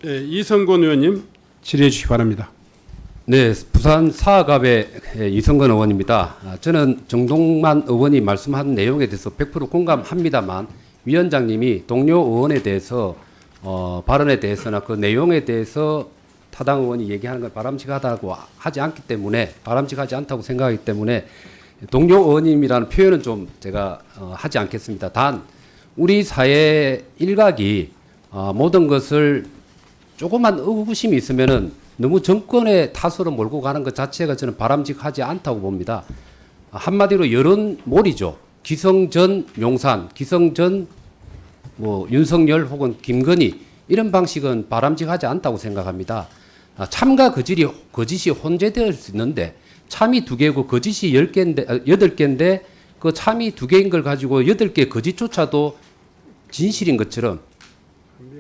예, 이성곤 의원님 질의해 주시기 바랍니다. 네, 부산 사학갑의 이성근 의원입니다. 저는 정동만 의원이 말씀한 내용에 대해서 100% 공감합니다만 위원장님이 동료 의원에 대해서 발언에 대해서나 그 내용에 대해서 타당 의원이 얘기하는 걸 바람직하다고 하지 않기 때문에 바람직하지 않다고 생각하기 때문에 동료 의원님이라는 표현은 좀 제가 하지 않겠습니다. 단 우리 사회 일각이 모든 것을 조금만 의구심이 있으면은 너무 정권의 탓으로 몰고 가는 것 자체가 저는 바람직하지 않다고 봅니다. 한마디로 여론몰이죠. 기성전 용산, 기성전 윤석열 혹은 김건희 이런 방식은 바람직하지 않다고 생각합니다. 참과 거짓이 혼재될 수 있는데 참이 2개고 거짓이 8개인데 그 참이 2개인 걸 가지고 8개 거짓조차도 진실인 것처럼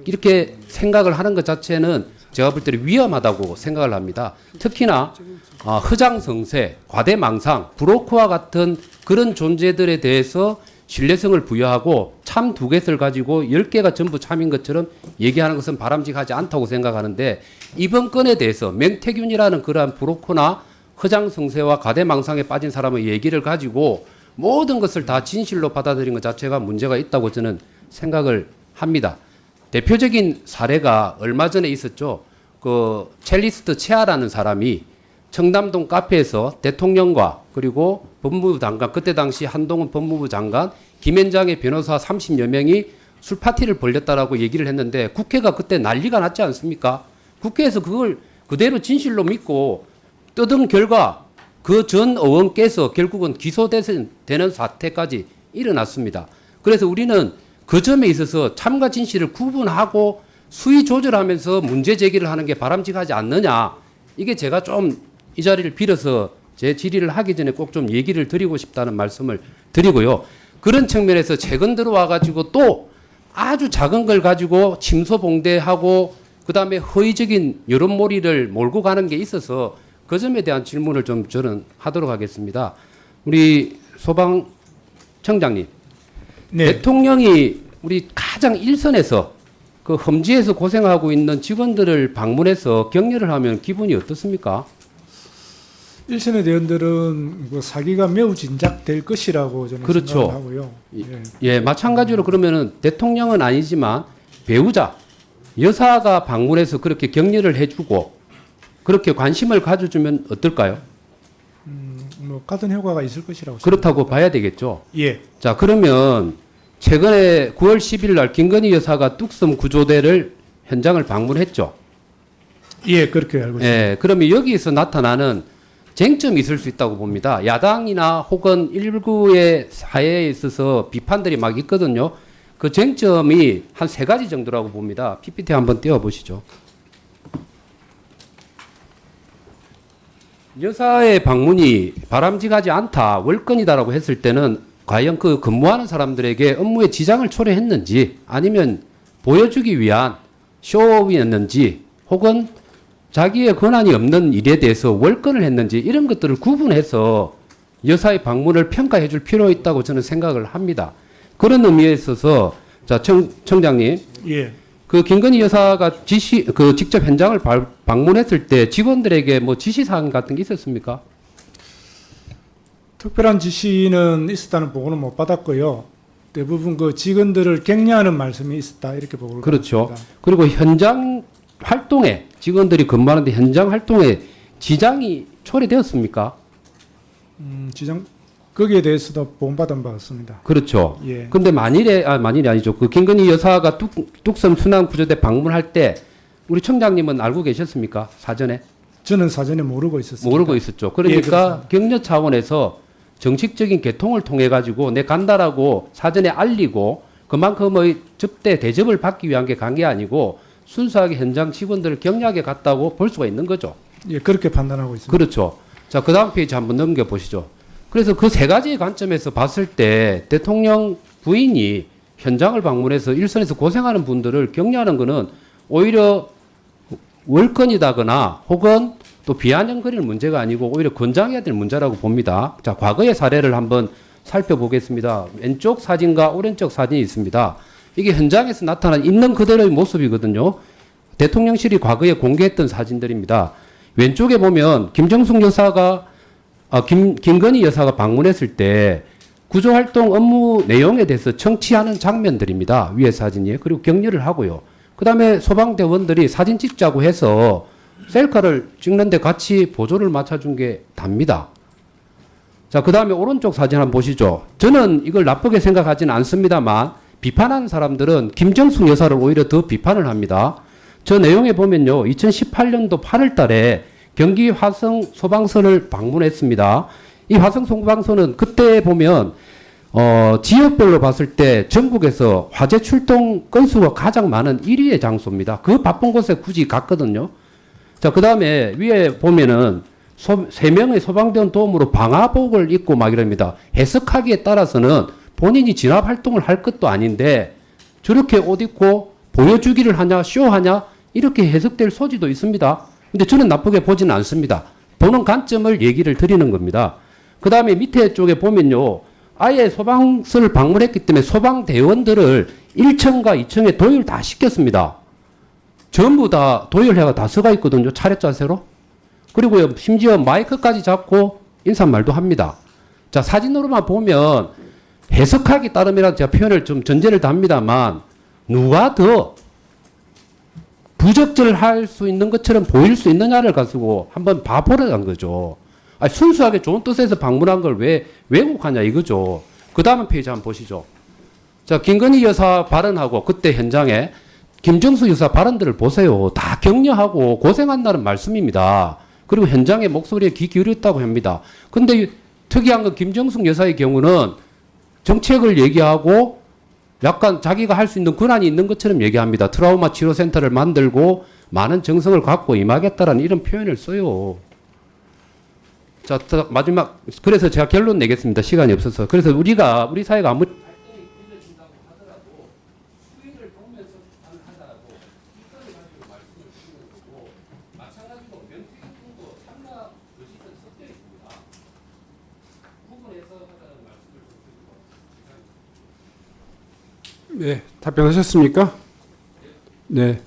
이렇게 생각을 하는 것 자체는 제가 볼 때는 위험하다고 생각을 합니다. 특히나 허장성세, 과대망상, 브로커와 같은 그런 존재들에 대해서 신뢰성을 부여하고 참 2개를 가지고 10개가 전부 참인 것처럼 얘기하는 것은 바람직하지 않다고 생각하는데 이번 건에 대해서 맹태균이라는 그러한 브로커나 허장성세와 과대망상에 빠진 사람의 얘기를 가지고 모든 것을 다 진실로 받아들인 것 자체가 문제가 있다고 저는 생각을 합니다. 대표적인 사례가 얼마 전에 있었죠. 그 첼리스트 최아라는 사람이 청담동 카페에서 대통령과 그리고 법무부 장관, 그때 당시 한동훈 법무부 장관, 김현장의 변호사 30여 명이 술 파티를 벌였다라고 얘기를 했는데 국회가 그때 난리가 났지 않습니까? 국회에서 그걸 그대로 진실로 믿고 뜯은 결과 그 전 의원께서 결국은 기소되는 사태까지 일어났습니다. 그래서 우리는 그 점에 있어서 참과 진실을 구분하고 수위 조절하면서 문제 제기를 하는 게 바람직하지 않느냐. 이게 제가 좀 이 자리를 빌어서 제 질의를 하기 전에 꼭 좀 얘기를 드리고 싶다는 말씀을 드리고요. 그런 측면에서 최근 들어와 가지고 또 아주 작은 걸 가지고 침소봉대하고 그다음에 허위적인 여론몰이를 몰고 가는 게 있어서 그 점에 대한 질문을 좀 저는 하도록 하겠습니다. 우리 소방청장님. 네. 대통령이 우리 가장 일선에서 그 험지에서 고생하고 있는 직원들을 방문해서 격려를 하면 기분이 어떻습니까? 일선의 대원들은 그 사기가 매우 진작될 것이라고 저는 그렇죠. 생각하고요. 예, 마찬가지로 그러면은 대통령은 아니지만 배우자, 여사가 방문해서 그렇게 격려를 해주고 그렇게 관심을 가져주면 어떨까요? 뭐 같은 효과가 있을 것이라고 그렇다고 봐야 되겠죠. 예. 자, 그러면 최근에 9월 10일 날 김건희 여사가 뚝섬 구조대를 현장을 방문했죠. 예, 그렇게 알고 있습니다. 예, 그러면 여기서 나타나는 쟁점이 있을 수 있다고 봅니다. 야당이나 혹은 일부의 사회에 있어서 비판들이 막 있거든요. 그 쟁점이 한 3가지 정도라고 봅니다. PPT 한번 띄워보시죠. 여사의 방문이 바람직하지 않다, 월권이다라고 했을 때는 과연 그 근무하는 사람들에게 업무에 지장을 초래했는지 아니면 보여주기 위한 쇼업이었는지 혹은 자기의 권한이 없는 일에 대해서 월권을 했는지 이런 것들을 구분해서 여사의 방문을 평가해 줄 필요가 있다고 저는 생각을 합니다. 그런 의미에 있어서 자, 청장님. 예. 그 김건희 여사가 직접 현장을 방문했을 때 직원들에게 뭐 지시사항 같은 게 있었습니까? 특별한 지시는 있었다는 보고는 못 받았고요. 대부분 그 직원들을 격려하는 말씀이 있었다 이렇게 보고를 그렇죠. 받았습니다. 그리고 현장 활동에 직원들이 근무하는데 현장 활동에 지장이 초래되었습니까? 지장 거기에 대해서도 보험받은 바 없습니다. 그렇죠. 예. 근데 만일이 아니죠. 그 김건희 여사가 뚝섬 순환구조대 방문할 때 우리 청장님은 알고 계셨습니까? 사전에? 저는 사전에 모르고 있었습니다. 모르고 있었죠. 그러니까 격려 차원에서 정식적인 개통을 통해 가지고 내 간다라고 사전에 알리고 그만큼의 대접을 받기 위한 게 간 게 아니고 순수하게 현장 직원들을 격려하게 갔다고 볼 수가 있는 거죠. 예, 그렇게 판단하고 있습니다. 그렇죠. 자, 그 다음 페이지 한번 넘겨보시죠. 그래서 그 3가지의 관점에서 봤을 때 대통령 부인이 현장을 방문해서 일선에서 고생하는 분들을 격려하는 것은 오히려 월권이다거나 혹은 또 비아냥거리는 문제가 아니고 오히려 권장해야 될 문제라고 봅니다. 자, 과거의 사례를 한번 살펴보겠습니다. 왼쪽 사진과 오른쪽 사진이 있습니다. 이게 현장에서 나타난 있는 그대로의 모습이거든요. 대통령실이 과거에 공개했던 사진들입니다. 왼쪽에 보면 김정숙 여사가 김건희 여사가 방문했을 때 구조활동 업무 내용에 대해서 청취하는 장면들입니다. 위에 사진이. 그리고 격려를 하고요. 그 다음에 소방대원들이 사진 찍자고 해서 셀카를 찍는데 같이 보조를 맞춰준 게 답니다. 자, 그 다음에 오른쪽 사진 한번 보시죠. 저는 이걸 나쁘게 생각하지는 않습니다만 비판하는 사람들은 김정숙 여사를 오히려 더 비판을 합니다. 저 내용에 보면요. 2018년도 8월 달에 경기 화성 소방서를 방문했습니다. 이 화성 소방서는 그때 보면 지역별로 봤을 때 전국에서 화재 출동 건수가 가장 많은 1위의 장소입니다. 그 바쁜 곳에 굳이 갔거든요. 자, 그 다음에 위에 보면은 3명의 소방대원 도움으로 방화복을 입고 막 이럽니다. 해석하기에 따라서는 본인이 진압 활동을 할 것도 아닌데 저렇게 옷 입고 보여주기를 하냐, 쇼하냐, 이렇게 해석될 소지도 있습니다. 근데 저는 나쁘게 보지는 않습니다. 보는 관점을 얘기를 드리는 겁니다. 그 다음에 밑에 쪽에 보면요. 아예 소방서를 방문했기 때문에 소방대원들을 1층과 2층에 도열 다 시켰습니다. 전부 다 도열해가 다 서가 있거든요. 차례 자세로. 그리고요, 심지어 마이크까지 잡고 인사말도 합니다. 자, 사진으로만 보면 해석하기 따름이라 제가 표현을 좀 전제를 답니다만 누가 더 부적절할 수 있는 것처럼 보일 수 있느냐를 가지고 한번 봐보라는 거죠. 아니, 순수하게 좋은 뜻에서 방문한 걸 왜 왜곡하냐 이거죠. 그 다음 페이지 한번 보시죠. 자, 김건희 여사 발언하고 그때 현장에 김정숙 여사 발언들을 보세요. 다 격려하고 고생한다는 말씀입니다. 그리고 현장의 목소리에 귀 기울였다고 합니다. 근데 특이한 건 김정숙 여사의 경우는 정책을 얘기하고 약간 자기가 할 수 있는 권한이 있는 것처럼 얘기합니다. 트라우마 치료센터를 만들고 많은 정성을 갖고 임하겠다라는 이런 표현을 써요. 자, 마지막, 그래서 제가 결론 내겠습니다. 시간이 없어서. 그래서 우리 사회가 아무리 발전이 이루어진다고 하더라도 수위를 보면서 하더라도 이거를 가지고 말씀을 드리는 거고, 마찬가지로 명태균도 참나 의식은 섞여 있습니다. 부분에서 하자는 말씀을 좀 드리고. 네, 답변하셨습니까? 네.